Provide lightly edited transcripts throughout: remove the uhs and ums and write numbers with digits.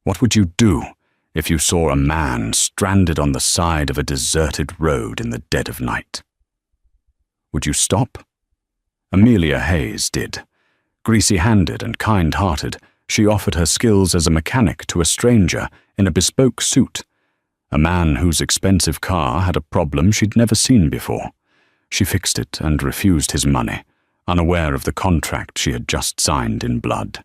What would you do if you saw a man stranded on the side of a deserted road in the dead of night? Would you stop? Amelia Hayes did. Greasy-handed and kind-hearted, she offered her skills as a mechanic to a stranger in a bespoke suit, a man whose expensive car had a problem she'd never seen before. She fixed it and refused his money, unaware of the contract she had just signed in blood.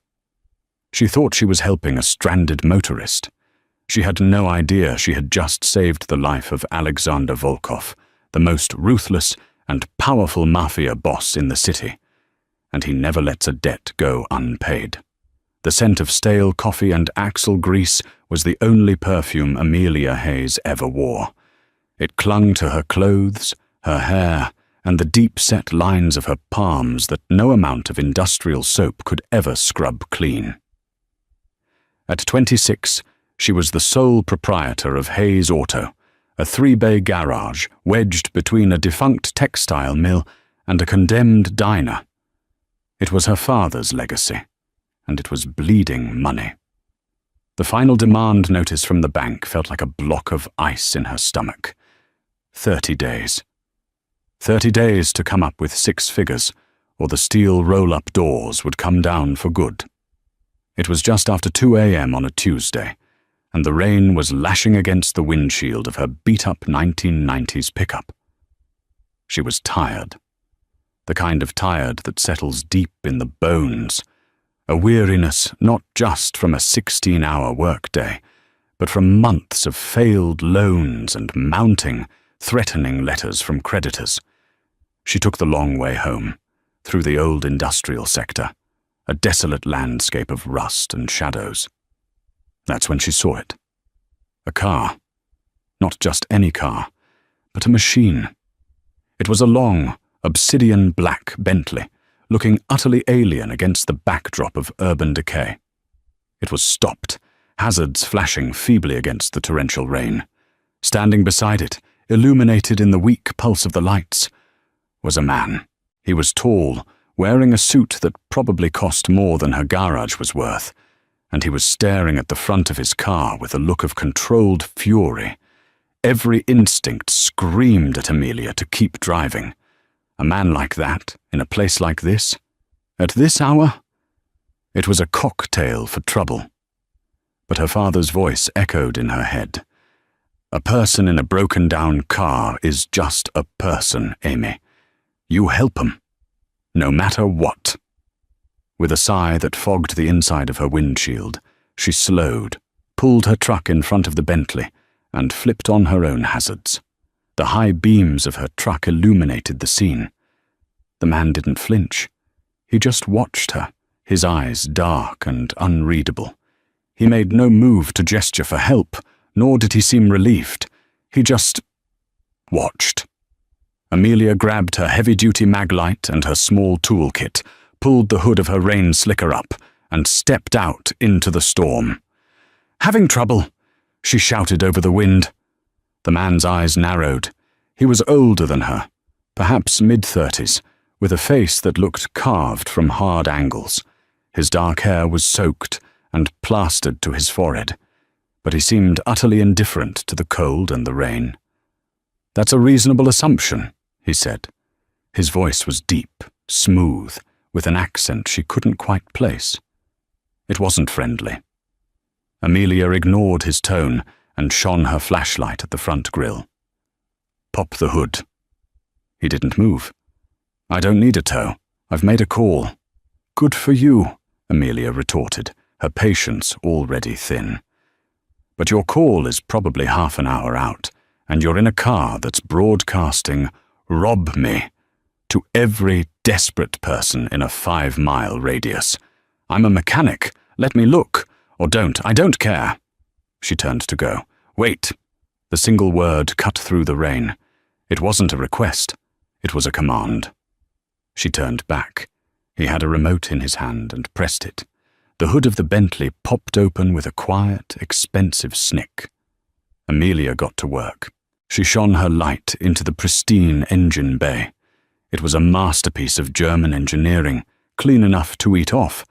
She thought she was helping a stranded motorist. She had no idea she had just saved the life of Alexander Volkov, the most ruthless and powerful mafia boss in the city, and he never lets a debt go unpaid. The scent of stale coffee and axle grease was the only perfume Amelia Hayes ever wore. It clung to her clothes, her hair, and the deep-set lines of her palms that no amount of industrial soap could ever scrub clean. At 26, she was the sole proprietor of Hayes Auto, a 3-bay garage wedged between a defunct textile mill and a condemned diner. It was her father's legacy, and it was bleeding money. The final demand notice from the bank felt like a block of ice in her stomach. 30 days. 30 days to come up with 6 figures, or the steel roll-up doors would come down for good. It was just after 2 a.m. on a Tuesday, and the rain was lashing against the windshield of her beat-up 1990s pickup. She was tired. The kind of tired that settles deep in the bones, a weariness not just from a 16-hour workday, but from months of failed loans and mounting, threatening letters from creditors. She took the long way home, through the old industrial sector, a desolate landscape of rust and shadows. That's when she saw it. A car. Not just any car, but a machine. It was a long, obsidian black Bentley, looking utterly alien against the backdrop of urban decay. It was stopped, hazards flashing feebly against the torrential rain. Standing beside it, illuminated in the weak pulse of the lights, was a man. He was tall, wearing a suit that probably cost more than her garage was worth, and he was staring at the front of his car with a look of controlled fury. Every instinct screamed at Amelia to keep driving. A man like that, in a place like this, at this hour? It was a cocktail for trouble. But her father's voice echoed in her head. A person in a broken-down car is just a person, Amy. You help 'em. No matter what. With a sigh that fogged the inside of her windshield, she slowed, pulled her truck in front of the Bentley, and flipped on her own hazards. The high beams of her truck illuminated the scene. The man didn't flinch. He just watched her, his eyes dark and unreadable. He made no move to gesture for help, nor did he seem relieved. He just watched. Amelia grabbed her heavy-duty maglite and her small toolkit, pulled the hood of her rain slicker up, and stepped out into the storm. "Having trouble," she shouted over the wind. The man's eyes narrowed. He was older than her, perhaps mid-30s, with a face that looked carved from hard angles. His dark hair was soaked and plastered to his forehead, but he seemed utterly indifferent to the cold and the rain. "That's a reasonable assumption," he said. His voice was deep, smooth, with an accent she couldn't quite place. It wasn't friendly. Amelia ignored his tone and shone her flashlight at the front grille. "Pop the hood." He didn't move. "I don't need a tow. I've made a call." "Good for you," Amelia retorted, her patience already thin. "But your call is probably half an hour out, and you're in a car that's broadcasting 'Rob me' to every desperate person in a 5-mile radius. I'm a mechanic. Let me look. Or don't. I don't care." She turned to go. "Wait." The single word cut through the rain. It wasn't a request. It was a command. She turned back. He had a remote in his hand and pressed it. The hood of the Bentley popped open with a quiet, expensive snick. Amelia got to work. She shone her light into the pristine engine bay. It was a masterpiece of German engineering, clean enough to eat off,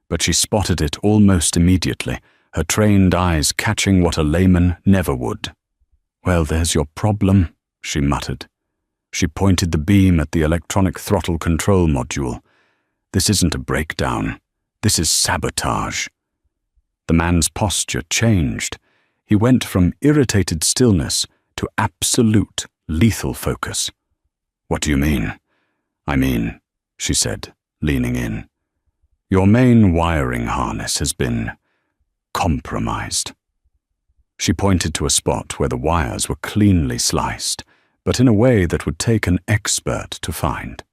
but she spotted it almost immediately her trained eyes catching what a layman never would. "Well, there's your problem," she muttered. She pointed the beam at the electronic throttle control module. "This isn't a breakdown. This is sabotage." The man's posture changed. He went from irritated stillness to absolute, lethal focus. "What do you mean?" "I mean," she said, leaning in, "your main wiring harness has been compromised." She pointed to a spot where the wires were cleanly sliced, but in a way that would take an expert to find.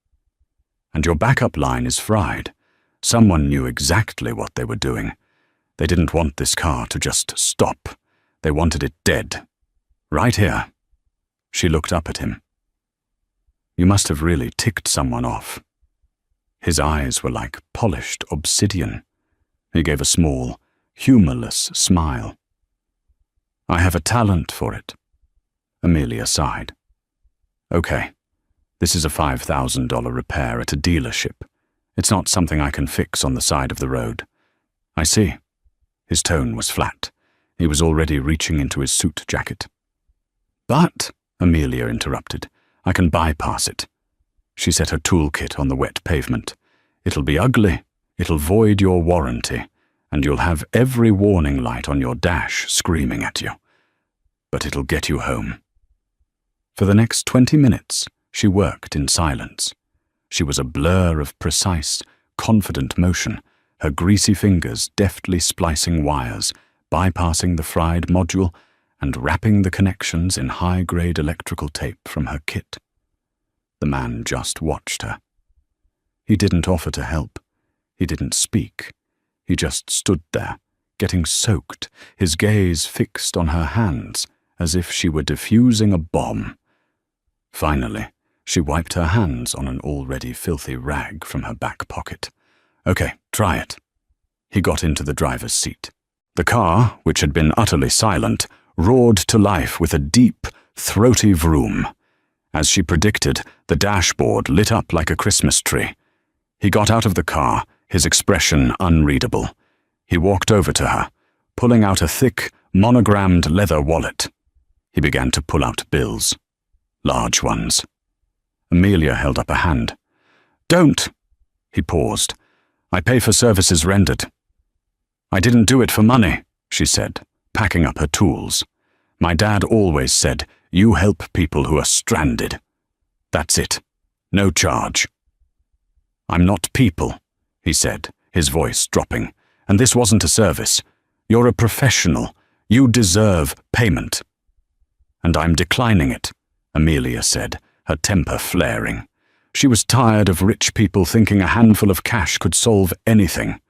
"And your backup line is fried. Someone knew exactly what they were doing. They didn't want this car to just stop. They wanted it dead. Right here." She looked up at him. "You must have really ticked someone off." His eyes were like polished obsidian. He gave a small, humorless smile. "I have a talent for it." Amelia sighed. "Okay, this is a $5,000 repair at a dealership. It's not something I can fix on the side of the road." "I see." His tone was flat. He was already reaching into his suit jacket. "But," Amelia interrupted, "I can bypass it." She set her toolkit on the wet pavement. "It'll be ugly, it'll void your warranty, and you'll have every warning light on your dash screaming at you. But it'll get you home." For the next 20 minutes, she worked in silence. She was a blur of precise, confident motion, her greasy fingers deftly splicing wires, bypassing the fried module, and wrapping the connections in high-grade electrical tape from her kit. The man just watched her. He didn't offer to help. He didn't speak. He just stood there, getting soaked, his gaze fixed on her hands, as if she were defusing a bomb. Finally, she wiped her hands on an already filthy rag from her back pocket. "Okay, try it." He got into the driver's seat. The car, which had been utterly silent, roared to life with a deep, throaty vroom. As she predicted, the dashboard lit up like a Christmas tree. He got out of the car, his expression unreadable. He walked over to her, pulling out a thick, monogrammed leather wallet. He began to pull out bills. Large ones. Amelia held up a hand. "Don't!" He paused. "I pay for services rendered." "I didn't do it for money," she said, packing up her tools. "My dad always said, you help people who are stranded. That's it. No charge." "I'm not people," he said, his voice dropping. "And this wasn't a service. You're a professional. You deserve payment." "And I'm declining it," Amelia said, her temper flaring. She was tired of rich people thinking a handful of cash could solve anything.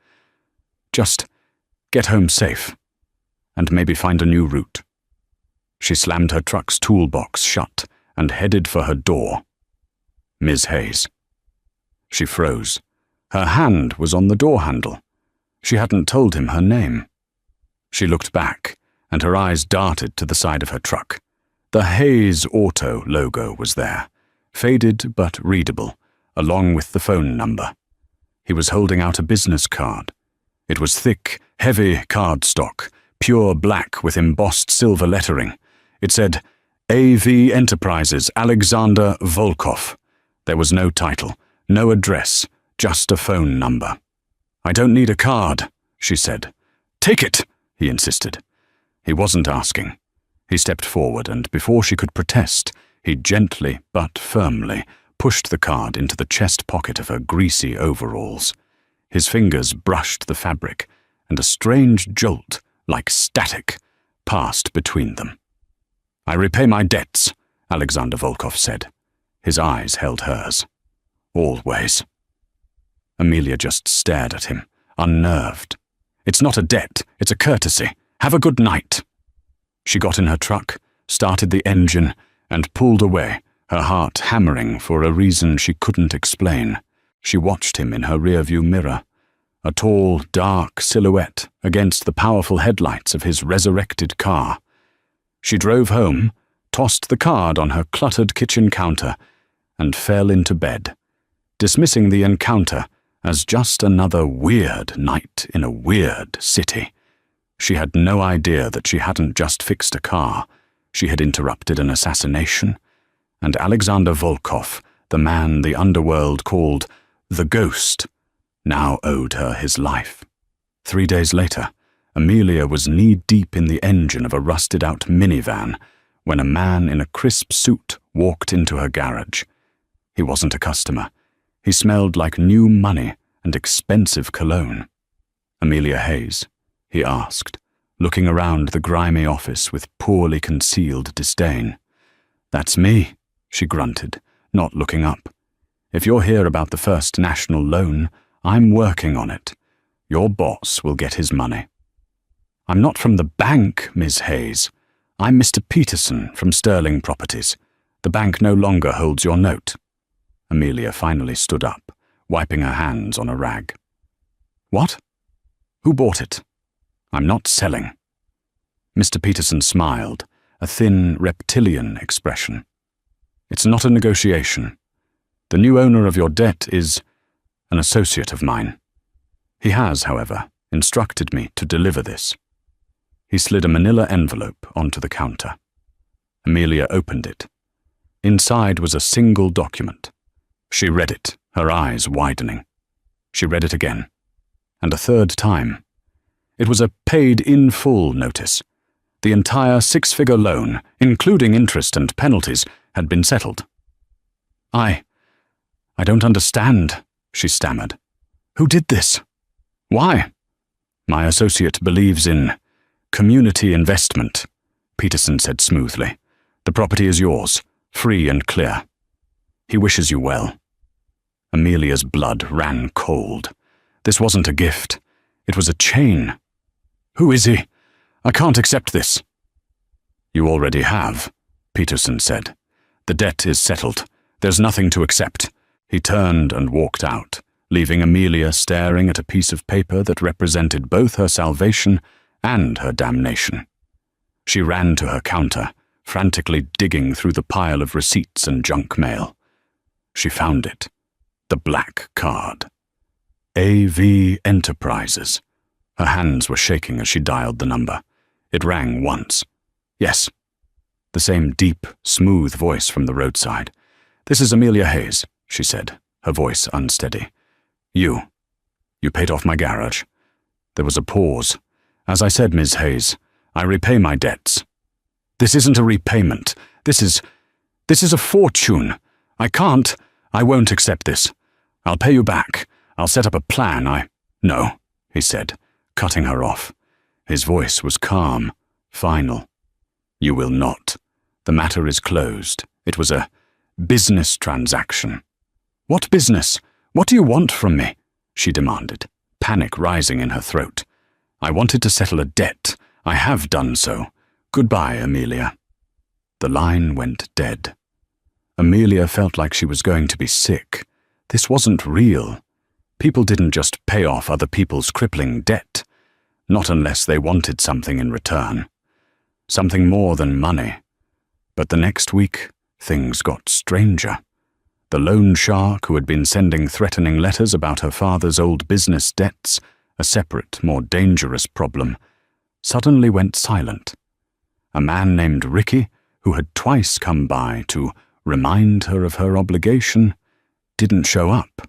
"Just get home safe, and maybe find a new route." She slammed her truck's toolbox shut and headed for her door. "Ms. Hayes." She froze. Her hand was on the door handle. She hadn't told him her name. She looked back, and her eyes darted to the side of her truck. The Hayes Auto logo was there, faded but readable, along with the phone number. He was holding out a business card. It was thick, heavy cardstock, pure black with embossed silver lettering. It said, "A.V. Enterprises, Alexander Volkov." There was no title, no address, just a phone number. "I don't need a card," she said. "Take it," he insisted. He wasn't asking. He stepped forward, and before she could protest, he gently but firmly pushed the card into the chest pocket of her greasy overalls. His fingers brushed the fabric, and a strange jolt, like static, passed between them. "I repay my debts," Alexander Volkov said. His eyes held hers. "Always." Amelia just stared at him, unnerved. "It's not a debt, it's a courtesy. Have a good night." She got in her truck, started the engine, and pulled away, her heart hammering for a reason she couldn't explain. She watched him in her rearview mirror, a tall, dark silhouette against the powerful headlights of his resurrected car. She drove home, tossed the card on her cluttered kitchen counter, and fell into bed, dismissing the encounter as just another weird night in a weird city, She had no idea that she hadn't just fixed a car. She had interrupted an assassination, and Alexander Volkov, the man the underworld called the Ghost, now owed her his life. 3 days later, Amelia was knee-deep in the engine of a rusted-out minivan when a man in a crisp suit walked into her garage. He wasn't a customer. He smelled like new money and expensive cologne. "Amelia Hayes?" he asked, looking around the grimy office with poorly concealed disdain. "That's me," she grunted, not looking up. "If you're here about the First National loan, I'm working on it. Your boss will get his money." "I'm not from the bank, Ms. Hayes. I'm Mr. Peterson from Sterling Properties. The bank no longer holds your note." Amelia finally stood up, wiping her hands on a rag. "What? Who bought it? I'm not selling." Mr. Peterson smiled, a thin, reptilian expression. "It's not a negotiation. The new owner of your debt is an associate of mine. He has, however, instructed me to deliver this." He slid a manila envelope onto the counter. Amelia opened it. Inside was a single document. She read it, her eyes widening. She read it again, and a third time. It was a paid-in-full notice. The entire 6-figure loan, including interest and penalties, had been settled. I don't understand," she stammered. "Who did this? Why?" "My associate believes in community investment," Peterson said smoothly. "The property is yours, free and clear. He wishes you well." Amelia's blood ran cold. This wasn't a gift. It was a chain. "Who is he? I can't accept this." "You already have," Peterson said. "The debt is settled. There's nothing to accept." He turned and walked out, leaving Amelia staring at a piece of paper that represented both her salvation and her damnation. She ran to her counter, frantically digging through the pile of receipts and junk mail. She found it. The black card. AV Enterprises. Her hands were shaking as she dialed the number. It rang once. "Yes." The same deep, smooth voice from the roadside. "This is Amelia Hayes," she said, her voice unsteady. You paid off my garage." There was a pause. "As I said, Ms. Hayes, I repay my debts." "This isn't a repayment. This is a fortune. I won't accept this. I'll pay you back. I'll set up a plan. No," he said, cutting her off. His voice was calm, final. "You will not. The matter is closed. It was a business transaction." "What business? What do you want from me?" she demanded, panic rising in her throat. "I wanted to settle a debt. I have done so. Goodbye, Amelia." The line went dead. Amelia felt like she was going to be sick. This wasn't real. People didn't just pay off other people's crippling debt. Not unless they wanted something in return. Something more than money. But the next week, things got stranger. The loan shark who had been sending threatening letters about her father's old business debts, a separate, more dangerous problem, suddenly went silent. A man named Ricky, who had twice come by to remind her of her obligation, didn't show up.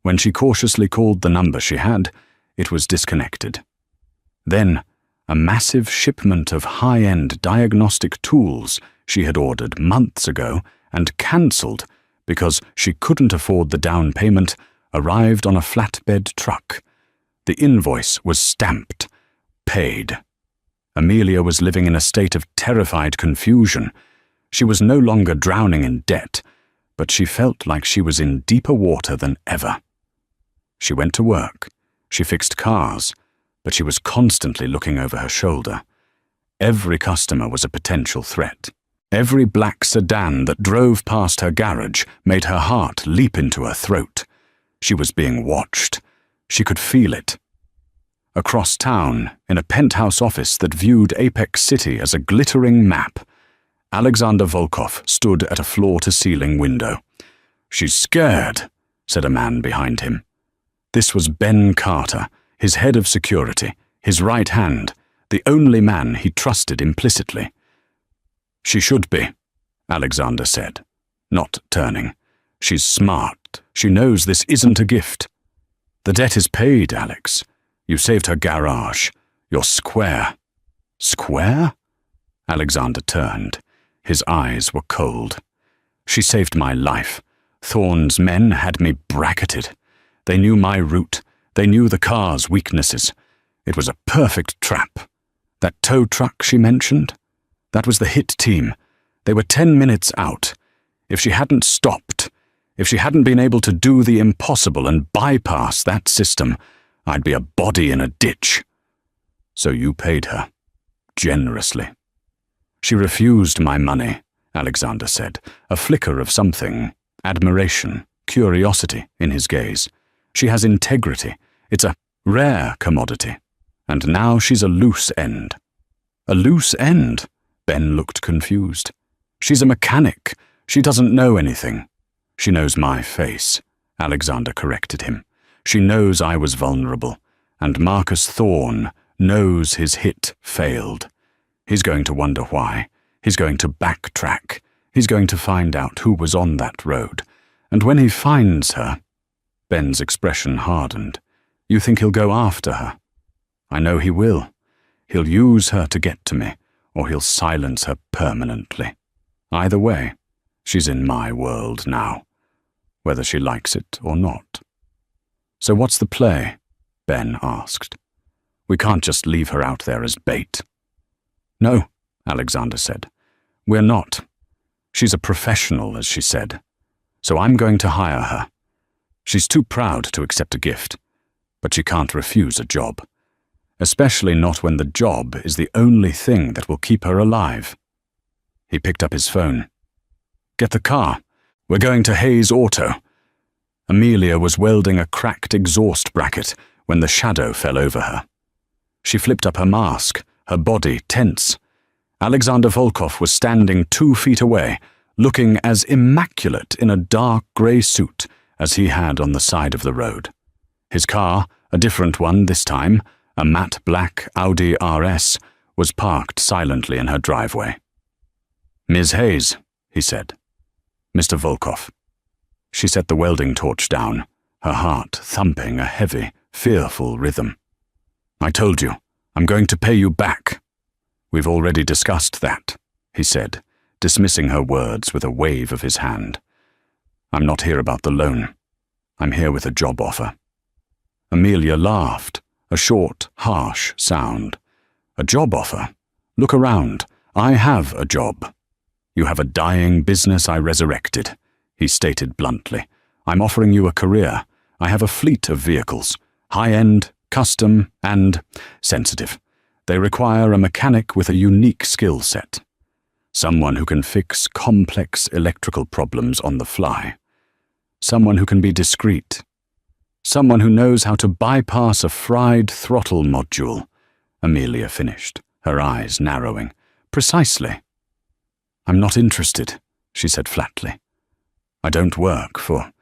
When she cautiously called the number she had, it was disconnected. Then, a massive shipment of high-end diagnostic tools she had ordered months ago and cancelled because she couldn't afford the down payment arrived on a flatbed truck. The invoice was stamped, paid. Amelia was living in a state of terrified confusion. She was no longer drowning in debt, but she felt like she was in deeper water than ever. She went to work. She fixed cars, but she was constantly looking over her shoulder. Every customer was a potential threat. Every black sedan that drove past her garage made her heart leap into her throat. She was being watched. She could feel it. Across town, in a penthouse office that viewed Apex City as a glittering map, Alexander Volkov stood at a floor-to-ceiling window. "She's scared," said a man behind him. This was Ben Carter, his head of security, his right hand, the only man he trusted implicitly. "She should be," Alexander said, not turning. "She's smart. She knows this isn't a gift. The debt is paid, Alex. You saved her garage. You're square." "Square?" Alexander turned. His eyes were cold. "She saved my life. Thorne's men had me bracketed. They knew my route. They knew the car's weaknesses. It was a perfect trap. That tow truck she mentioned? That was the hit team. They were 10 minutes out. If she hadn't stopped, if she hadn't been able to do the impossible and bypass that system, I'd be a body in a ditch." "So you paid her. Generously." "She refused my money," Alexander said, a flicker of something, admiration, curiosity in his gaze. "She has integrity. It's a rare commodity. And now she's a loose end." "A loose end?" Ben looked confused. "She's a mechanic. She doesn't know anything." "She knows my face," Alexander corrected him. "She knows I was vulnerable, and Marcus Thorne knows his hit failed. He's going to wonder why. He's going to backtrack. He's going to find out who was on that road. And when he finds her—" Ben's expression hardened. "You think he'll go after her?" "I know he will. He'll use her to get to me, or he'll silence her permanently. Either way, she's in my world now, whether she likes it or not." "So what's the play?" Ben asked. "We can't just leave her out there as bait." "No," Alexander said. "We're not. She's a professional, as she said. So I'm going to hire her. She's too proud to accept a gift, but she can't refuse a job. Especially not when the job is the only thing that will keep her alive." He picked up his phone. "Get the car. We're going to Hayes Auto." Amelia was welding a cracked exhaust bracket when the shadow fell over her. She flipped up her mask, her body tense. Alexander Volkov was standing 2 feet away, looking as immaculate in a dark grey suit as he had on the side of the road. His car, a different one this time, a matte black Audi RS, was parked silently in her driveway. "Ms. Hayes," he said. "Mr. Volkov." She set the welding torch down, her heart thumping a heavy, fearful rhythm. "I told you, I'm going to pay you back." "We've already discussed that," he said, dismissing her words with a wave of his hand. "I'm not here about the loan. I'm here with a job offer." Amelia laughed, a short, harsh sound. "A job offer? Look around. I have a job." "You have a dying business I resurrected," he stated bluntly. "I'm offering you a career. I have a fleet of vehicles, high-end, custom, and sensitive. They require a mechanic with a unique skill set. Someone who can fix complex electrical problems on the fly. Someone who can be discreet. Someone who knows how to bypass a fried throttle module," Amelia finished, her eyes narrowing. "Precisely." "I'm not interested," she said flatly. "I don't work for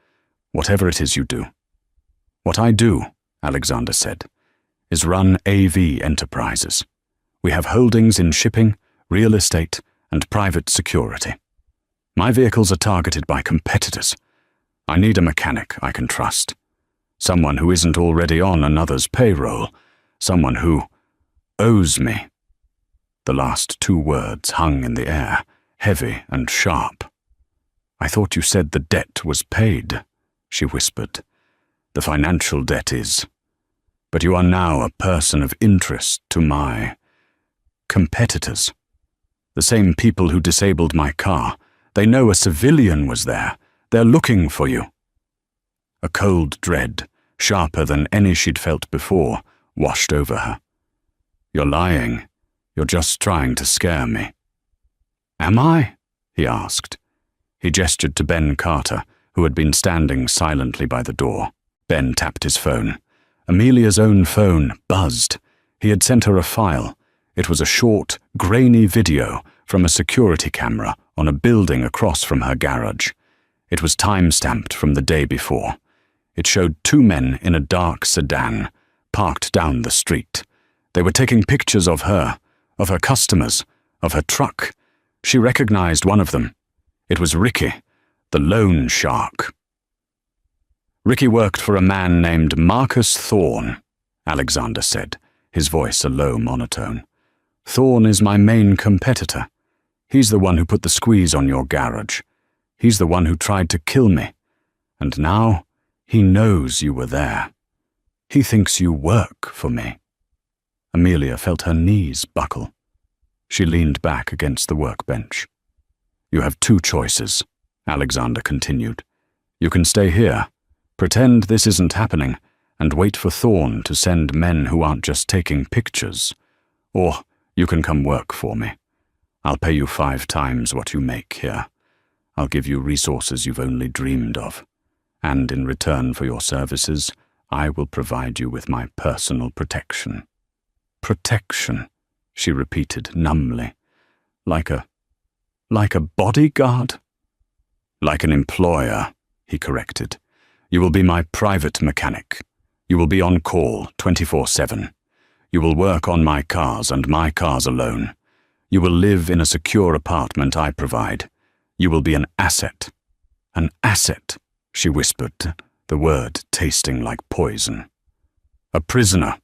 whatever it is you do." "What I do," Alexander said, "is run AV enterprises. We have holdings in shipping, real estate, and private security. My vehicles are targeted by competitors. I need a mechanic I can trust. Someone who isn't already on another's payroll. Someone who owes me." The last 2 words hung in the air, heavy and sharp. "I thought you said the debt was paid," she whispered. "The financial debt is. But you are now a person of interest to my competitors. The same people who disabled my car. They know a civilian was there. They're looking for you." A cold dread, sharper than any she'd felt before, washed over her. "You're lying. You're just trying to scare me." "Am I?" he asked. He gestured to Ben Carter, who had been standing silently by the door. Ben tapped his phone. Amelia's own phone buzzed. He had sent her a file. It was a short, grainy video from a security camera on a building across from her garage. It was time-stamped from the day before. It showed 2 men in a dark sedan, parked down the street. They were taking pictures of her customers, of her truck. She recognized one of them. It was Ricky, the loan shark. Ricky worked for a man named Marcus Thorne, Alexander said, his voice a low monotone. Thorne is my main competitor. He's the one who put the squeeze on your garage. He's the one who tried to kill me. And now he knows you were there. He thinks you work for me. Amelia felt her knees buckle. She leaned back against the workbench. You have two choices, Alexander continued. You can stay here, pretend this isn't happening, and wait for Thorne to send men who aren't just taking pictures. Or you can come work for me. I'll pay you 5 times what you make here. I'll give you resources you've only dreamed of. And in return for your services, I will provide you with my personal protection. Protection, she repeated numbly. Like a bodyguard? Like an employer, he corrected. You will be my private mechanic. You will be on call 24/7. You will work on my cars and my cars alone. You will live in a secure apartment I provide. You will be an asset. An asset, she whispered, the word tasting like poison. A prisoner.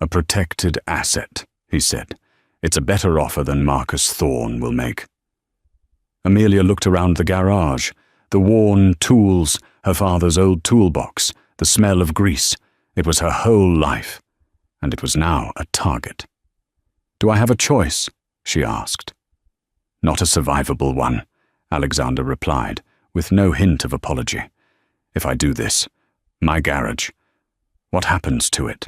A protected asset, he said. It's a better offer than Marcus Thorne will make. Amelia looked around the garage, the worn tools, her father's old toolbox, the smell of grease. It was her whole life, and it was now a target. Do I have a choice? She asked. Not a survivable one, Alexander replied, with no hint of apology. If I do this, my garage, what happens to it?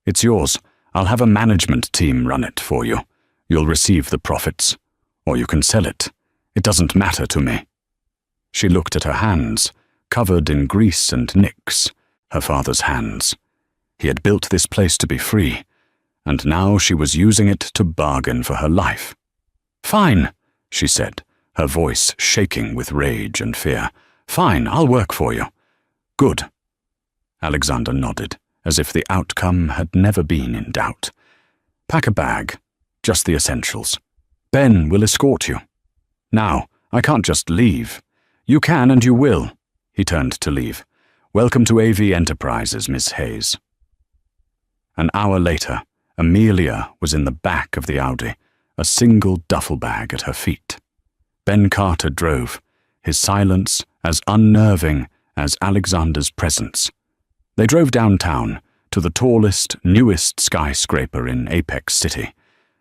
It's yours. I'll have a management team run it for you. You'll receive the profits, or you can sell it. It doesn't matter to me. She looked at her hands, covered in grease and nicks, her father's hands. He had built this place to be free, and now she was using it to bargain for her life. Fine, she said, her voice shaking with rage and fear. Fine, I'll work for you. Good. Alexander nodded, as if the outcome had never been in doubt. Pack a bag, just the essentials. Ben will escort you. Now, I can't just leave. You can and you will. He turned to leave. Welcome to AV Enterprises, Miss Hayes. An hour later, Amelia was in the back of the Audi, a single duffel bag at her feet. Ben Carter drove, his silence as unnerving as Alexander's presence. They drove downtown to the tallest, newest skyscraper in Apex City,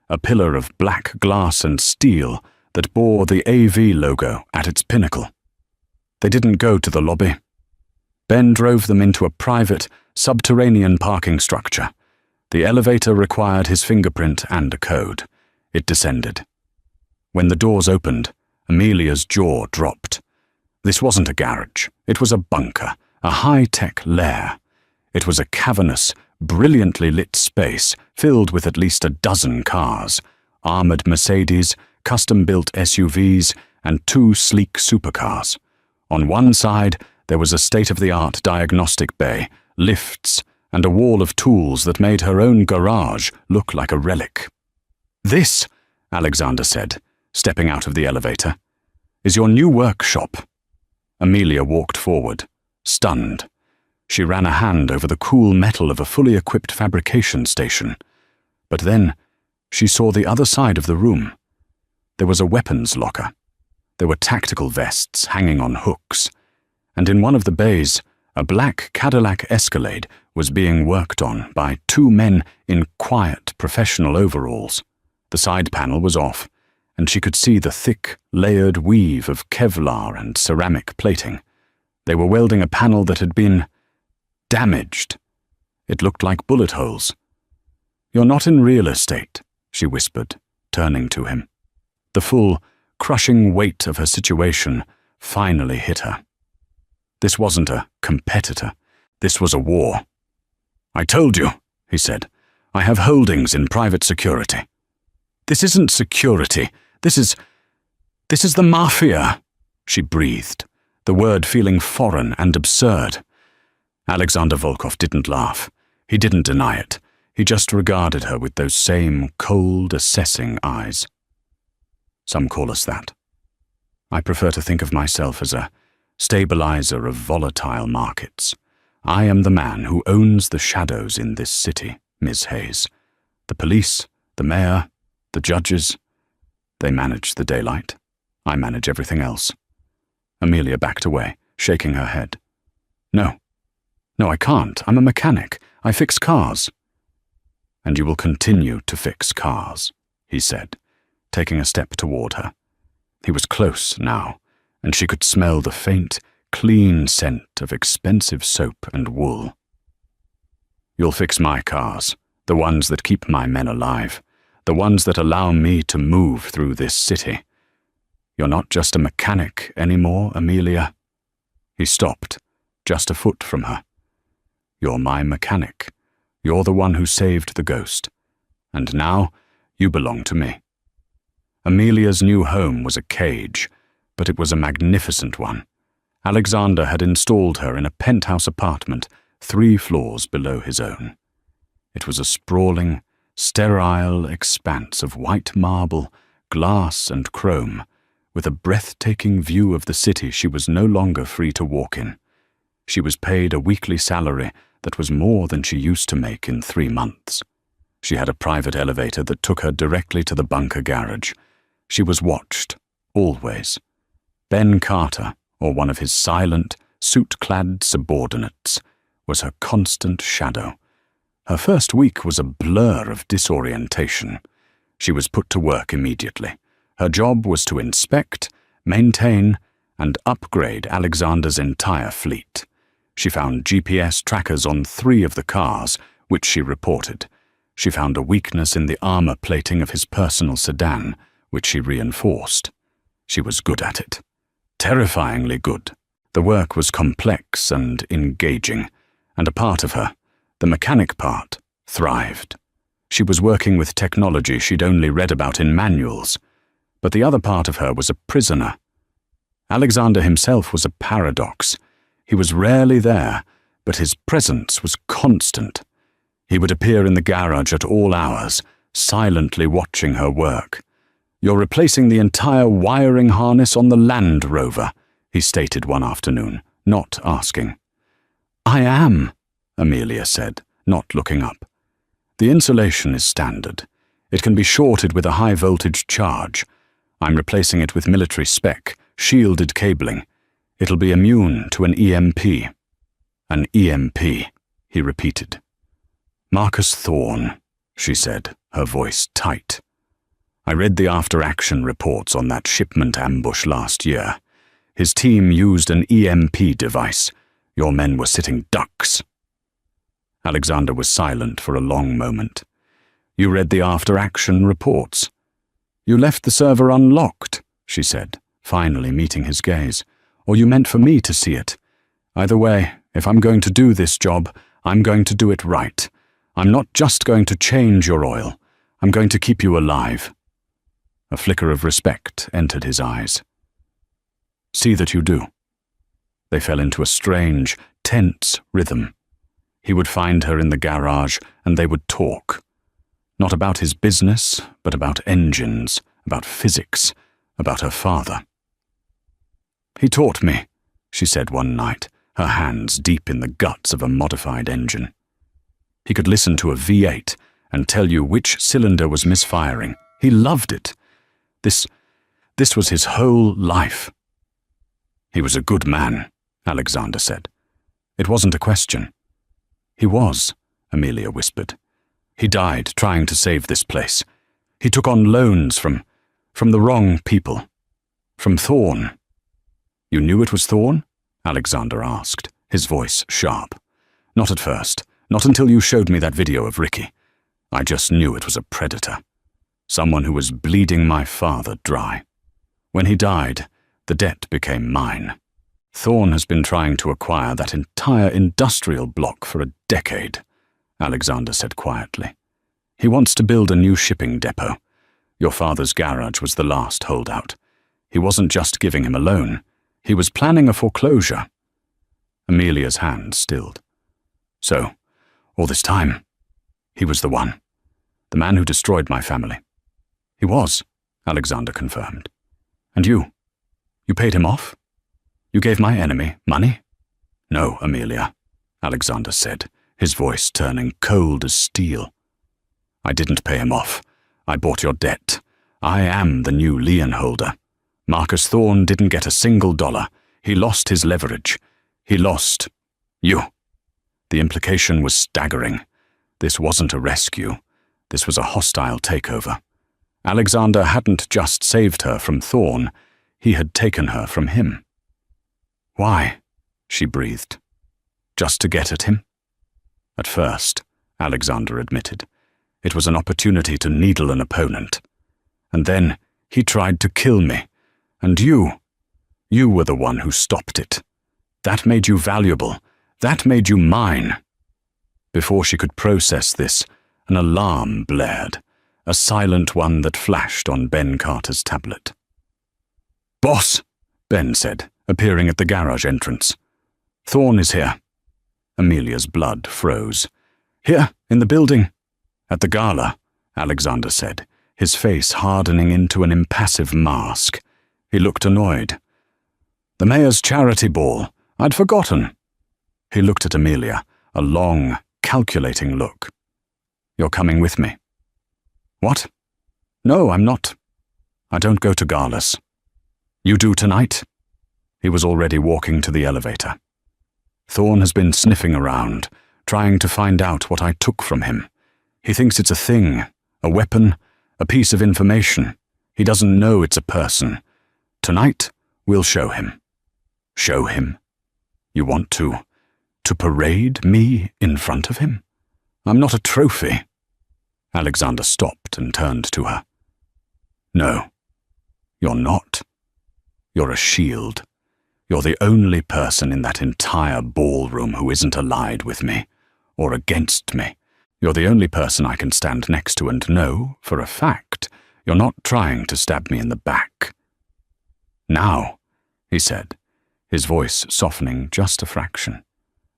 a pillar of black glass and steel that bore the AV logo at its pinnacle. They didn't go to the lobby. Ben drove them into a private, subterranean parking structure. The elevator required his fingerprint and a code. It descended. When the doors opened, Amelia's jaw dropped. This wasn't a garage. It was a bunker, a high-tech lair. It was a cavernous, brilliantly lit space filled with at least a dozen cars, armored Mercedes, custom-built SUVs, and 2 sleek supercars. On one side, there was a state-of-the-art diagnostic bay, lifts, and a wall of tools that made her own garage look like a relic. This, Alexander said, stepping out of the elevator, is your new workshop. Amelia walked forward, stunned. She ran a hand over the cool metal of a fully equipped fabrication station. But then, she saw the other side of the room. There was a weapons locker. There were tactical vests hanging on hooks. And in one of the bays, a black Cadillac Escalade was being worked on by 2 men in quiet, professional overalls. The side panel was off, and she could see the thick, layered weave of Kevlar and ceramic plating. They were welding a panel that had been damaged. It looked like bullet holes. "You're not in real estate," she whispered, turning to him. The full, crushing weight of her situation finally hit her. This wasn't a competitor. This was a war. "I told you," he said. "I have holdings in private security." "This isn't security. This is the Mafia," she breathed, the word feeling foreign and absurd. Alexander Volkov didn't laugh. He didn't deny it. He just regarded her with those same cold, assessing eyes. Some call us that. I prefer to think of myself as a stabilizer of volatile markets. I am the man who owns the shadows in this city, Ms. Hayes. The police, the mayor, the judges, they manage the daylight. I manage everything else. Amelia backed away, shaking her head. No, I can't. I'm a mechanic. I fix cars. And you will continue to fix cars, he said, taking a step toward her. He was close now, and she could smell the faint, clean scent of expensive soap and wool. You'll fix my cars, the ones that keep my men alive, the ones that allow me to move through this city. You're not just a mechanic anymore, Amelia. He stopped, just a foot from her. You're my mechanic. You're the one who saved the ghost. And now, you belong to me. Amelia's new home was a cage, but it was a magnificent one. Alexander had installed her in a penthouse apartment 3 floors below his own. It was a sprawling, sterile expanse of white marble, glass and chrome, with a breathtaking view of the city she was no longer free to walk in. She was paid a weekly salary that was more than she used to make in 3 months. She had a private elevator that took her directly to the bunker garage. She was watched, always. Ben Carter, or one of his silent, suit-clad subordinates, was her constant shadow. Her first week was a blur of disorientation. She was put to work immediately. Her job was to inspect, maintain, and upgrade Alexander's entire fleet. She found GPS trackers on 3 of the cars, which she reported. She found a weakness in the armor plating of his personal sedan, which she reinforced. She was good at it. Terrifyingly good. The work was complex and engaging, and a part of her, the mechanic part, thrived. She was working with technology she'd only read about in manuals, but the other part of her was a prisoner. Alexander himself was a paradox. He was rarely there, but his presence was constant. He would appear in the garage at all hours, silently watching her work. "You're replacing the entire wiring harness on the Land Rover," he stated one afternoon, not asking. "I am," Amelia said, not looking up. "The insulation is standard. It can be shorted with a high-voltage charge. I'm replacing it with military spec, shielded cabling. It'll be immune to an EMP. An EMP, he repeated. "Marcus Thorne," she said, her voice tight. "I read the after-action reports on that shipment ambush last year. His team used an EMP device. Your men were sitting ducks." Alexander was silent for a long moment. "You read the after-action reports?" "You left the server unlocked," she said, finally meeting his gaze. "Or you meant for me to see it. Either way, if I'm going to do this job, I'm going to do it right. I'm not just going to change your oil. I'm going to keep you alive." A flicker of respect entered his eyes. "See that you do." They fell into a strange, tense rhythm. He would find her in the garage, and they would talk. Not about his business, but about engines, about physics, about her father. "He taught me," she said one night, her hands deep in the guts of a modified engine. "He could listen to a V8 and tell you which cylinder was misfiring. He loved it. This was his whole life." "He was a good man," Alexander said. "It wasn't a question." "He was," Amelia whispered. "He died trying to save this place. He took on loans from the wrong people. From Thorne." "You knew it was Thorne?" Alexander asked, his voice sharp. "Not at first. Not until you showed me that video of Ricky. I just knew it was a predator. Someone who was bleeding my father dry. When he died, the debt became mine. Thorne has been trying to acquire that entire industrial block for a decade," Alexander said quietly. "He wants to build a new shipping depot. Your father's garage was the last holdout. He wasn't just giving him a loan. He was planning a foreclosure." Amelia's hand stilled. "So, all this time, He was the one. The man who destroyed my family. He was, Alexander confirmed. And you? You paid him off? You gave my enemy money? No, Amelia, Alexander said, his voice turning cold as steel. I didn't pay him off. I bought your debt. I am the new lien holder. Marcus Thorne didn't get a single dollar. He lost his leverage. He lost you. The implication was staggering. This wasn't a rescue. This was a hostile takeover. Alexander hadn't just saved her from Thorne. He had taken her from him. Why? She breathed. Just to get at him? At first, Alexander admitted, it was an opportunity to needle an opponent. And then he tried to kill me. And you were the one who stopped it. That made you valuable. That made you mine. Before she could process this, an alarm blared, a silent one that flashed on Ben Carter's tablet. Boss, Ben said, appearing at the garage entrance. Thorne is here. Amelia's blood froze. Here, in the building. At the gala, Alexander said, his face hardening into an impassive mask. He looked annoyed. The mayor's charity ball. I'd forgotten. He looked at Amelia, a long, calculating look. You're coming with me. What? No, I'm not. I don't go to galas. You do tonight? He was already walking to the elevator. Thorne has been sniffing around, trying to find out what I took from him. He thinks it's a thing, a weapon, a piece of information. He doesn't know it's a person. Tonight, we'll show him. Show him? You want to parade me in front of him? I'm not a trophy. Alexander stopped and turned to her. No, you're not. You're a shield. You're the only person in that entire ballroom who isn't allied with me, or against me. You're the only person I can stand next to and know, for a fact, you're not trying to stab me in the back. Now, he said, his voice softening just a fraction.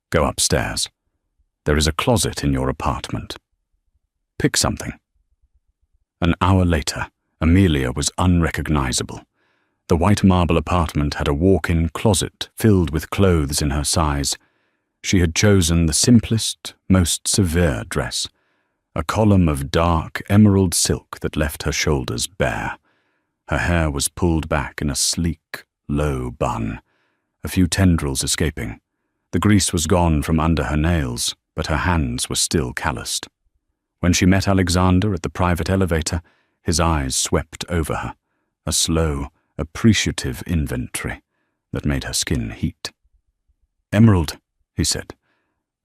Go upstairs. There is a closet in your apartment. Pick something. An hour later, Amelia was unrecognizable. The white marble apartment had a walk-in closet filled with clothes in her size. She had chosen the simplest, most severe dress, a column of dark emerald silk that left her shoulders bare. Her hair was pulled back in a sleek, low bun, a few tendrils escaping. The grease was gone from under her nails, but her hands were still calloused. When she met Alexander at the private elevator, his eyes swept over her, a slow, appreciative inventory that made her skin heat. Emerald, he said.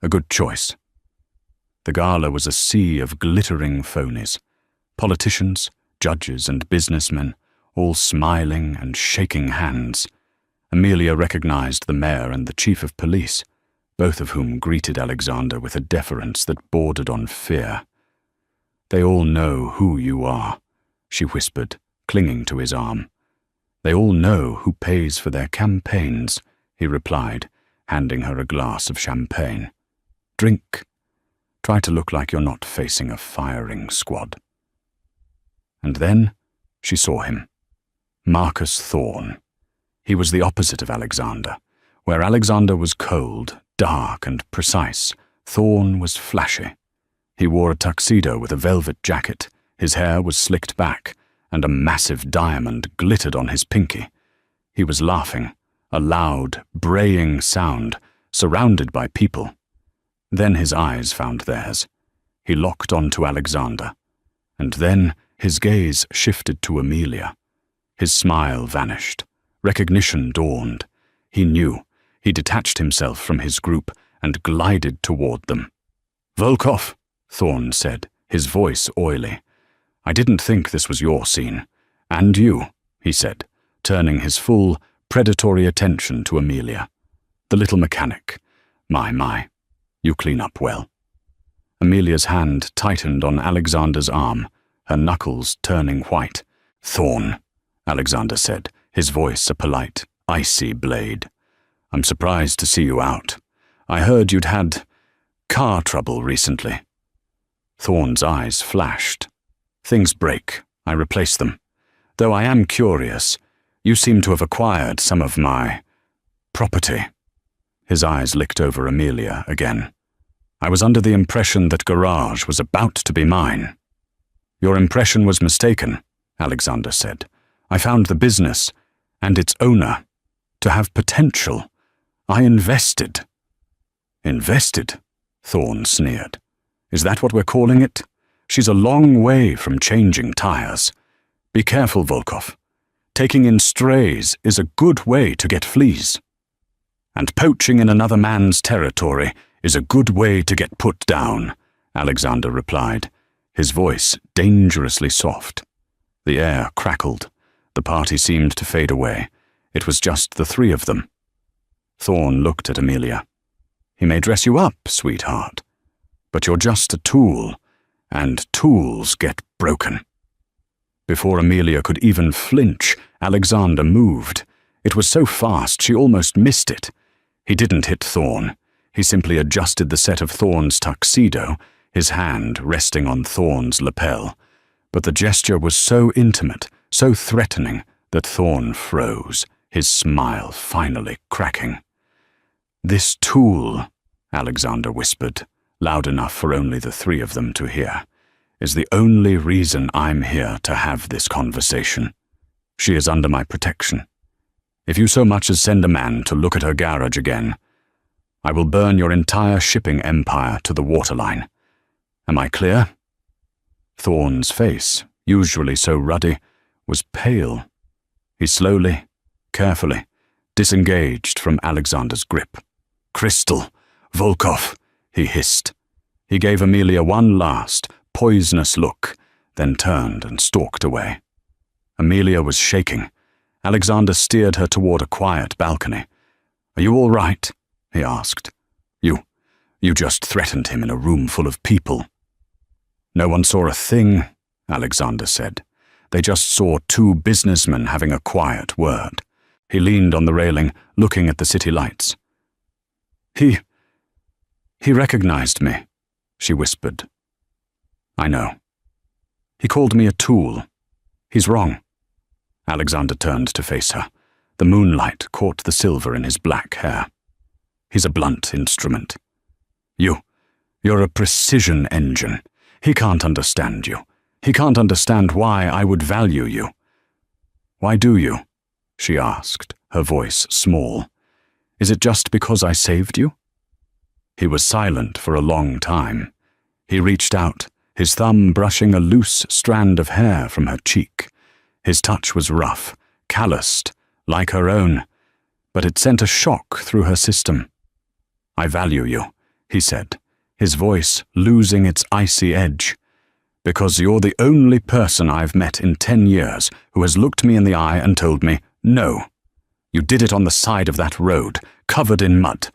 A good choice. The gala was a sea of glittering phonies, politicians, judges, and businessmen, all smiling and shaking hands. Amelia recognized the mayor and the chief of police, both of whom greeted Alexander with a deference that bordered on fear. They all know who you are, she whispered, clinging to his arm. They all know who pays for their campaigns, he replied, handing her a glass of champagne. Drink. Try to look like you're not facing a firing squad. And then she saw him. Marcus Thorne. He was the opposite of Alexander. Where Alexander was cold, dark, and precise, Thorne was flashy. He wore a tuxedo with a velvet jacket, his hair was slicked back, and a massive diamond glittered on his pinky. He was laughing, a loud, braying sound, surrounded by people. Then his eyes found theirs. He locked onto Alexander. And then his gaze shifted to Amelia. His smile vanished. Recognition dawned. He knew. He detached himself from his group and glided toward them. Volkov, Thorne said, his voice oily. I didn't think this was your scene. And you, he said, turning his full, predatory attention to Amelia. The little mechanic. My. You clean up well. Amelia's hand tightened on Alexander's arm, her knuckles turning white. Thorne, Alexander said, his voice a polite, icy blade. I'm surprised to see you out. I heard you'd had car trouble recently. Thorn's eyes flashed. Things break. I replace them. Though I am curious, you seem to have acquired some of my property. His eyes licked over Amelia again. I was under the impression that Garage was about to be mine. Your impression was mistaken, Alexander said. I found the business and its owner to have potential. I invested. Invested? Thorn sneered. Is that what we're calling it? She's a long way from changing tires. Be careful, Volkov. Taking in strays is a good way to get fleas. And poaching in another man's territory is a good way to get put down, Alexander replied, his voice dangerously soft. The air crackled. The party seemed to fade away. It was just the three of them. Thorn looked at Amelia. He may dress you up, sweetheart, but you're just a tool, and tools get broken. Before Amelia could even flinch, Alexander moved. It was so fast she almost missed it. He didn't hit Thorn. He simply adjusted the set of Thorn's tuxedo, his hand resting on Thorn's lapel. But the gesture was so intimate, so threatening, that Thorn froze, his smile finally cracking. "This tool," Alexander whispered, loud enough for only the three of them to hear, "is the only reason I'm here to have this conversation. She is under my protection. If you so much as send a man to look at her garage again, I will burn your entire shipping empire to the waterline. Am I clear?" Thorn's face, usually so ruddy, was pale. He slowly, carefully, disengaged from Alexander's grip. "Crystal, Volkov," he hissed. He gave Amelia one last, poisonous look, then turned and stalked away. Amelia was shaking. Alexander steered her toward a quiet balcony. "Are you all right?" he asked. You just threatened him in a room full of people." "No one saw a thing," Alexander said. "They just saw two businessmen having a quiet word." He leaned on the railing, looking at the city lights. He recognized me," she whispered. "I know. He called me a tool. He's wrong." Alexander turned to face her. The moonlight caught the silver in his black hair. "He's a blunt instrument. You're a precision engine. He can't understand you. He can't understand why I would value you." "Why do you?" she asked, her voice small. "Is it just because I saved you?" He was silent for a long time. He reached out, his thumb brushing a loose strand of hair from her cheek. His touch was rough, calloused, like her own, but it sent a shock through her system. "I value you," he said, his voice losing its icy edge, "because you're the only person I've met in 10 years who has looked me in the eye and told me, no. You did it on the side of that road, covered in mud.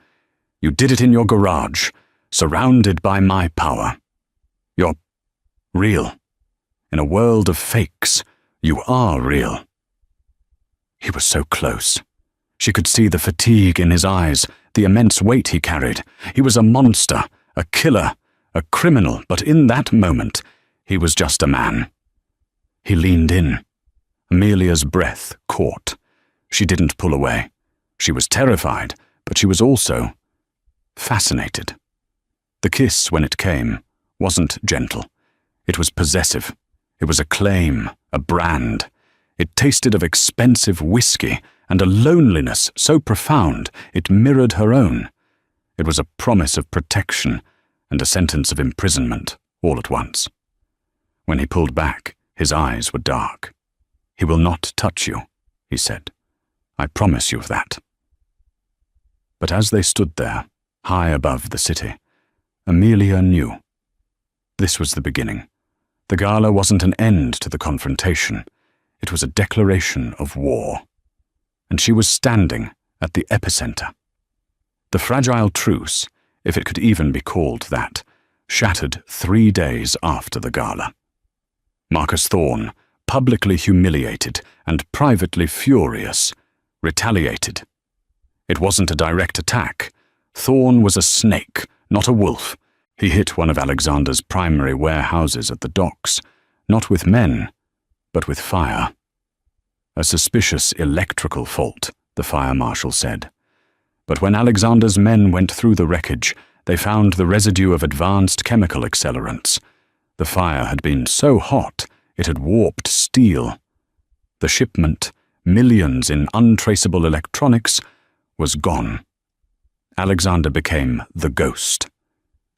You did it in your garage, surrounded by my power. You're real. In a world of fakes, you are real." He was so close. She could see the fatigue in his eyes, the immense weight he carried. He was a monster, a killer, a criminal, but in that moment, he was just a man. He leaned in. Amelia's breath caught. She didn't pull away. She was terrified, but she was also fascinated. The kiss, when it came, wasn't gentle. It was possessive. It was a claim, a brand. It tasted of expensive whiskey and a loneliness so profound it mirrored her own. It was a promise of protection and a sentence of imprisonment all at once. When he pulled back, his eyes were dark. "He will not touch you," he said. "I promise you that." But as they stood there, high above the city, Amelia knew. This was the beginning. The gala wasn't an end to the confrontation. It was a declaration of war. And she was standing at the epicenter. The fragile truce, if it could even be called that, shattered 3 days after the gala. Marcus Thorn, publicly humiliated and privately furious, retaliated. It wasn't a direct attack. Thorn was a snake, not a wolf. He hit one of Alexander's primary warehouses at the docks, not with men, but with fire. A suspicious electrical fault, the fire marshal said. But when Alexander's men went through the wreckage, they found the residue of advanced chemical accelerants. The fire had been so hot, it had warped steel. The shipment, millions in untraceable electronics, was gone. Alexander became the ghost.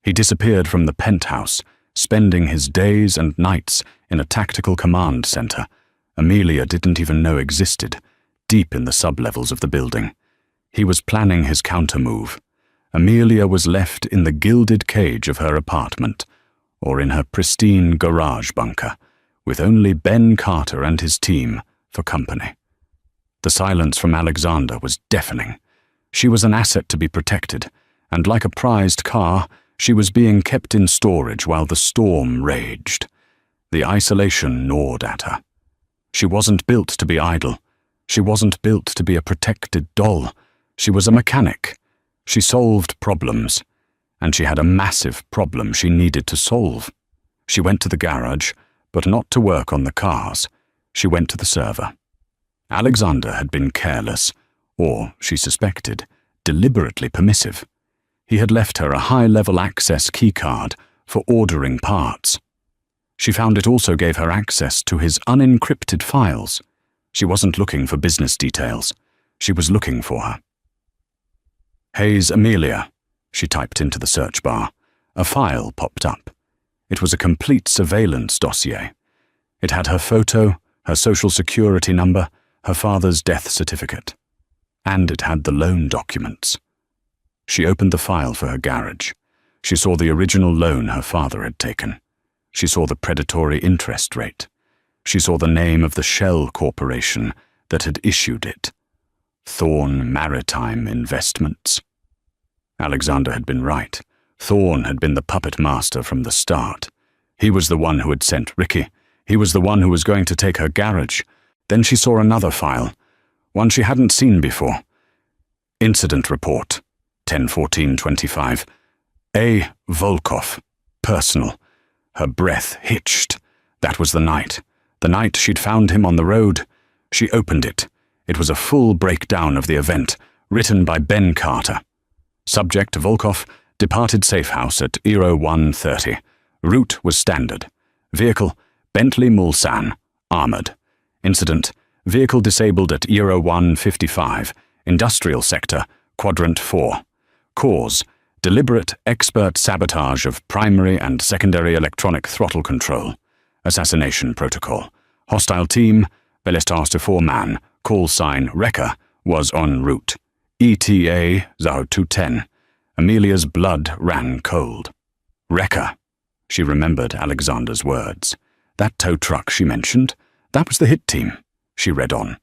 He disappeared from the penthouse, spending his days and nights in a tactical command center Amelia didn't even know existed, deep in the sublevels of the building. He was planning his countermove. Amelia was left in the gilded cage of her apartment, or in her pristine garage bunker, with only Ben Carter and his team for company. The silence from Alexander was deafening. She was an asset to be protected, and like a prized car, she was being kept in storage while the storm raged. The isolation gnawed at her. She wasn't built to be idle. She wasn't built to be a protected doll. She was a mechanic. She solved problems, and she had a massive problem she needed to solve. She went to the garage, but not to work on the cars. She went to the server. Alexander had been careless, or, she suspected, deliberately permissive. He had left her a high-level access keycard for ordering parts. She found it also gave her access to his unencrypted files. She wasn't looking for business details. She was looking for her. Hayes Amelia, she typed into the search bar. A file popped up. It was a complete surveillance dossier. It had her photo, her social security number, her father's death certificate. And it had the loan documents. She opened the file for her garage. She saw the original loan her father had taken. She saw the predatory interest rate. She saw the name of the shell corporation that had issued it. Thorn Maritime Investments. Alexander had been right. Thorn had been the puppet master from the start. He was the one who had sent Ricky. He was the one who was going to take her garage. Then she saw another file, one she hadn't seen before. Incident report, 10/14/25. A. Volkov, personal. Her breath hitched. That was the night she'd found him on the road. She opened it. It was a full breakdown of the event, written by Ben Carter. Subject Volkov departed safe house at 01:30. Route was standard. Vehicle, Bentley Mulsanne, armored. Incident, vehicle disabled at 01:55. Industrial sector, quadrant 4. Cause, deliberate expert sabotage of primary and secondary electronic throttle control. Assassination protocol. Hostile team, Belestas to 4-man, call sign Wrecker, was en route. ETA 0210. Amelia's blood ran cold. Wrecker. She remembered Alexander's words. That tow truck she mentioned, that was the hit team. She read on.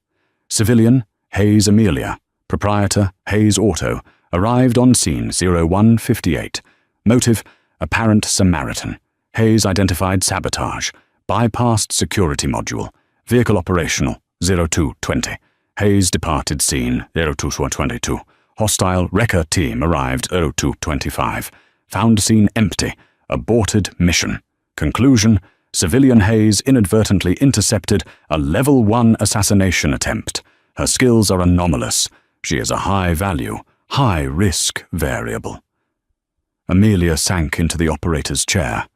Civilian, Hayes Amelia. Proprietor, Hayes Auto. Arrived on scene 01:58. Motive, apparent Samaritan. Hayes identified sabotage. Bypassed security module. Vehicle operational 02:20. Hayes departed scene 02:22. Hostile Wrecker team arrived 02:25. Found scene empty. Aborted mission. Conclusion, civilian Hayes inadvertently intercepted a level 1 assassination attempt. Her skills are anomalous. She is a high-value, high-risk variable. Amelia sank into the operator's chair.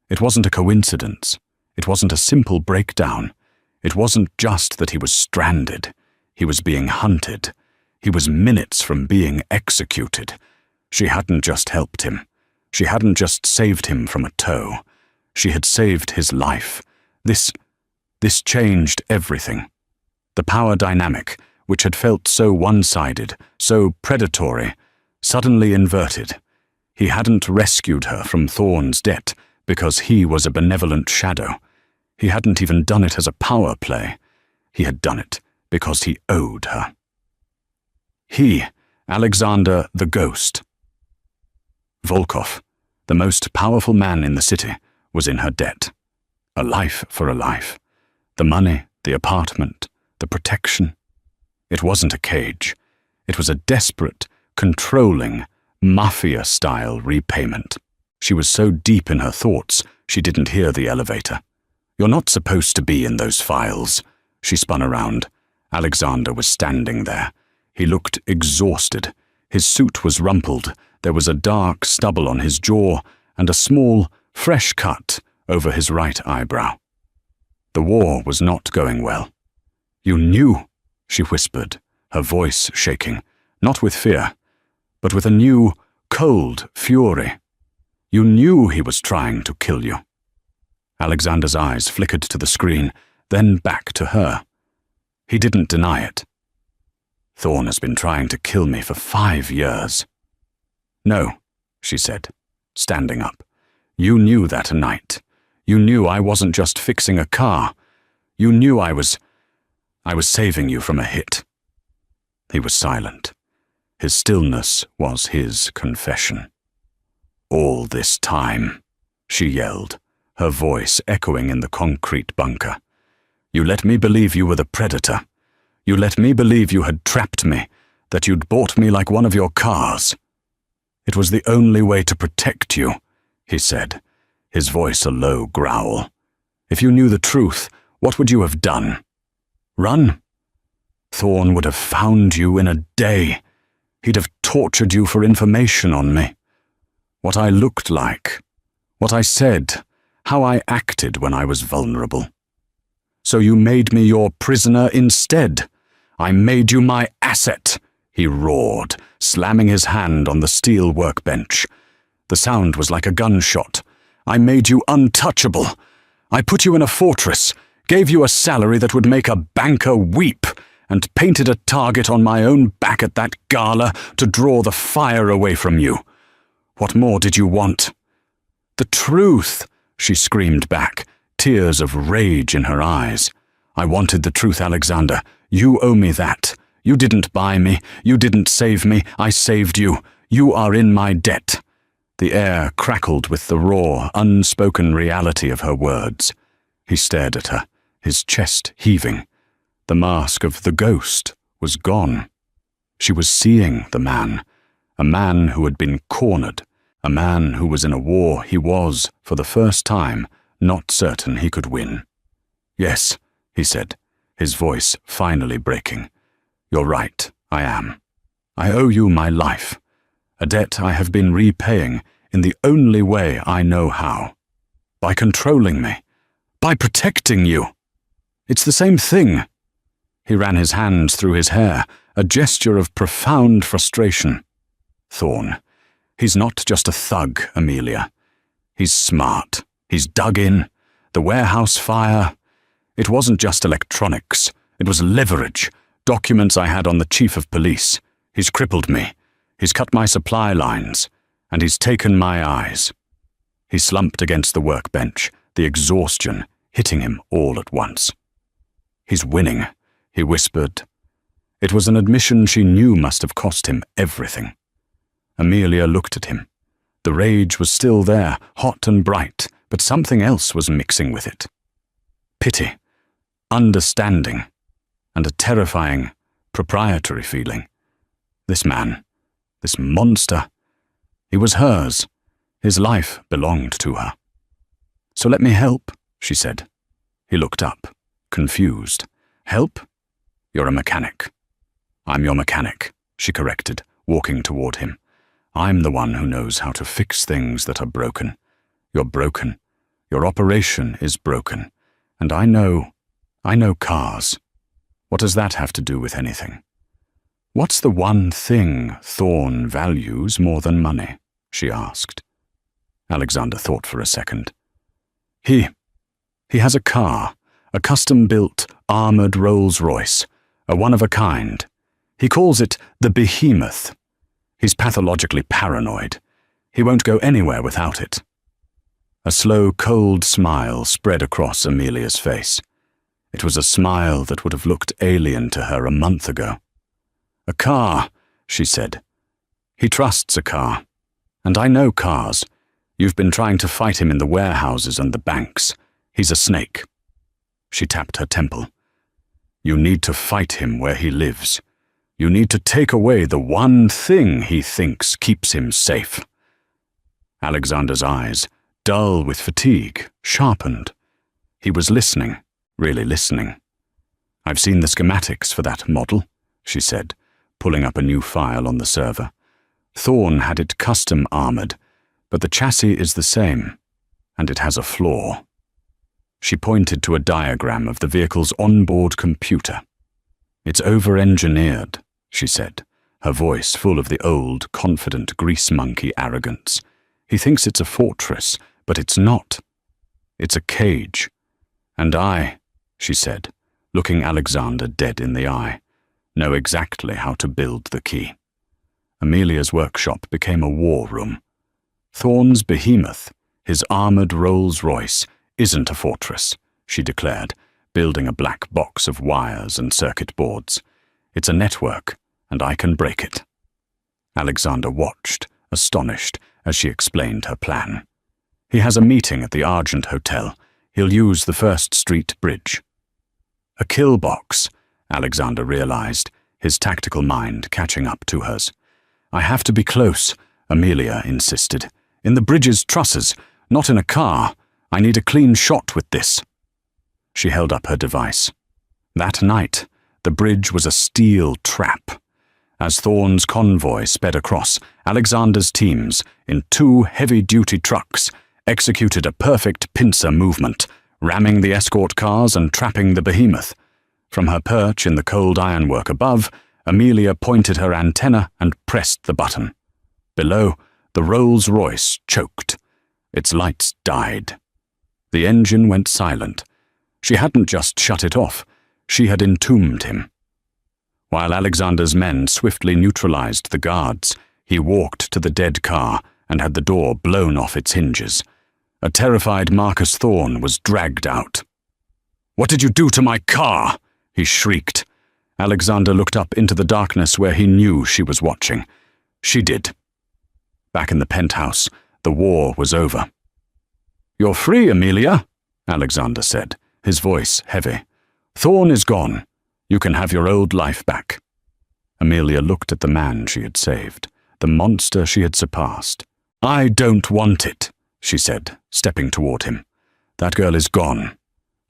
It wasn't a coincidence. It wasn't a simple breakdown. It wasn't just that he was stranded. He was being hunted. He was minutes from being executed. She hadn't just helped him. She hadn't just saved him from a tow. She had saved his life. This changed everything. The power dynamic, which had felt so one-sided, so predatory, suddenly inverted. He hadn't rescued her from Thorn's debt because he was a benevolent shadow. He hadn't even done it as a power play. He had done it because he owed her. He, Alexander the Ghost. Volkov, the most powerful man in the city, was in her debt. A life for a life. The money, the apartment, the protection. It wasn't a cage. It was a desperate, controlling, mafia-style repayment. She was so deep in her thoughts, she didn't hear the elevator. "You're not supposed to be in those files." She spun around. Alexander was standing there. He looked exhausted. His suit was rumpled. There was a dark stubble on his jaw and a small, fresh cut over his right eyebrow. The war was not going well. "You knew," she whispered, her voice shaking, not with fear, but with a new, cold fury. "You knew he was trying to kill you." Alexander's eyes flickered to the screen, then back to her. He didn't deny it. "Thorn has been trying to kill me for 5 years. "No," she said, standing up. "You knew that night. You knew I wasn't just fixing a car. You knew I was saving you from a hit." He was silent. His stillness was his confession. "All this time," she yelled, her voice echoing in the concrete bunker. "You let me believe you were the predator. You let me believe you had trapped me, that you'd bought me like one of your cars. It was the only way to protect you," he said, his voice a low growl. "If you knew the truth, what would you have done? Run? Thorn would have found you in a day. He'd have tortured you for information on me. What I looked like, what I said, how I acted when I was vulnerable. So you made me your prisoner instead. I made you my asset," he roared, slamming his hand on the steel workbench. The sound was like a gunshot. "I made you untouchable. I put you in a fortress, gave you a salary that would make a banker weep, and painted a target on my own back at that gala to draw the fire away from you. What more did you want?" "The truth," she screamed back, tears of rage in her eyes. "I wanted the truth, Alexander. You owe me that. You didn't buy me. You didn't save me. I saved you. You are in my debt." The air crackled with the raw, unspoken reality of her words. He stared at her, his chest heaving. The mask of the ghost was gone. She was seeing the man, a man who had been cornered, a man who was in a war he was, for the first time, not certain he could win. "Yes," he said, his voice finally breaking. "You're right, I am. I owe you my life, a debt I have been repaying in the only way I know how. By controlling me, by protecting you. It's the same thing." He ran his hands through his hair, a gesture of profound frustration. "Thorn, he's not just a thug, Amelia. He's smart. He's dug in. The warehouse fire. It wasn't just electronics. It was leverage. Documents I had on the chief of police. He's crippled me. He's cut my supply lines. And he's taken my eyes." He slumped against the workbench, the exhaustion hitting him all at once. "He's winning," he whispered. It was an admission she knew must have cost him everything. Amelia looked at him. The rage was still there, hot and bright, but something else was mixing with it. Pity, understanding, and a terrifying, proprietary feeling. This man, this monster, he was hers. His life belonged to her. "So let me help," she said. He looked up, confused. "Help? You're a mechanic." "I'm your mechanic," she corrected, walking toward him. "I'm the one who knows how to fix things that are broken. You're broken. Your operation is broken. And I know cars. What does that have to do with anything?" "What's the one thing Thorn values more than money?" she asked. Alexander thought for a second. He has a car, a custom-built, armored Rolls-Royce, a one-of-a-kind. He calls it the Behemoth. He's pathologically paranoid. He won't go anywhere without it." A slow, cold smile spread across Amelia's face. It was a smile that would have looked alien to her a month ago. "A car," she said. "He trusts a car. And I know cars. You've been trying to fight him in the warehouses and the banks. He's a snake." She tapped her temple. "You need to fight him where he lives. You need to take away the one thing he thinks keeps him safe." Alexander's eyes, dull with fatigue, sharpened. He was listening, really listening. "I've seen the schematics for that model," she said, pulling up a new file on the server. "Thorn had it custom armored, but the chassis is the same, and it has a flaw." She pointed to a diagram of the vehicle's onboard computer. "It's over-engineered," she said, her voice full of the old, confident grease monkey arrogance. "He thinks it's a fortress, but it's not. It's a cage. And I," she said, looking Alexander dead in the eye, "know exactly how to build the key." Amelia's workshop became a war room. "Thorn's behemoth, his armored Rolls-Royce, isn't a fortress," she declared, building a black box of wires and circuit boards. "It's a network, and I can break it." Alexander watched, astonished, as she explained her plan. "He has a meeting at the Argent Hotel. He'll use the First Street Bridge." "A kill box," Alexander realized, his tactical mind catching up to hers. "I have to be close," Amelia insisted. "In the bridge's trusses, not in a car. I need a clean shot with this." She held up her device. That night, the bridge was a steel trap. As Thorn's convoy sped across, Alexander's teams, in 2 heavy-duty trucks, executed a perfect pincer movement, ramming the escort cars and trapping the behemoth. From her perch in the cold ironwork above, Amelia pointed her antenna and pressed the button. Below, the Rolls-Royce choked. Its lights died. The engine went silent. She hadn't just shut it off, she had entombed him. While Alexander's men swiftly neutralized the guards, he walked to the dead car and had the door blown off its hinges. A terrified Marcus Thorn was dragged out. "What did you do to my car?" he shrieked. Alexander looked up into the darkness where he knew she was watching. She did. Back in the penthouse, the war was over. "You're free, Amelia," Alexander said, his voice heavy. "Thorn is gone. You can have your old life back." Amelia looked at the man she had saved, the monster she had surpassed. "I don't want it," she said, stepping toward him. "That girl is gone.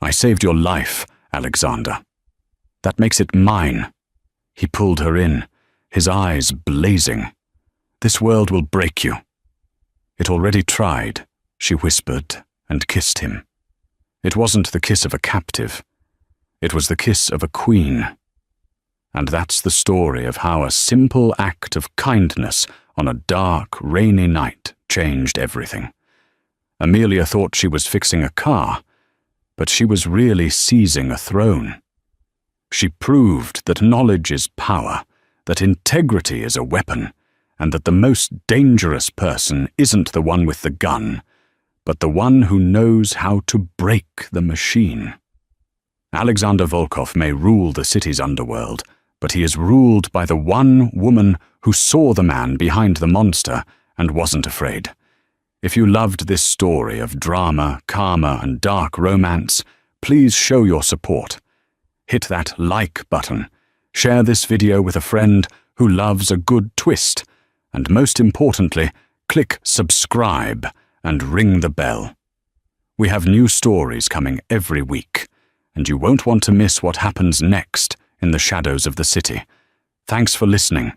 I saved your life, Alexander. That makes it mine." He pulled her in, his eyes blazing. "This world will break you." "It already tried," she whispered and kissed him. It wasn't the kiss of a captive. It was the kiss of a queen. And that's the story of how a simple act of kindness on a dark, rainy night changed everything. Amelia thought she was fixing a car, but she was really seizing a throne. She proved that knowledge is power, that integrity is a weapon, and that the most dangerous person isn't the one with the gun, but the one who knows how to break the machine. Alexander Volkov may rule the city's underworld, but he is ruled by the one woman who saw the man behind the monster and wasn't afraid. If you loved this story of drama, karma, and dark romance, please show your support. Hit that like button, share this video with a friend who loves a good twist, and most importantly, click subscribe and ring the bell. We have new stories coming every week, and you won't want to miss what happens next in the shadows of the city. Thanks for listening.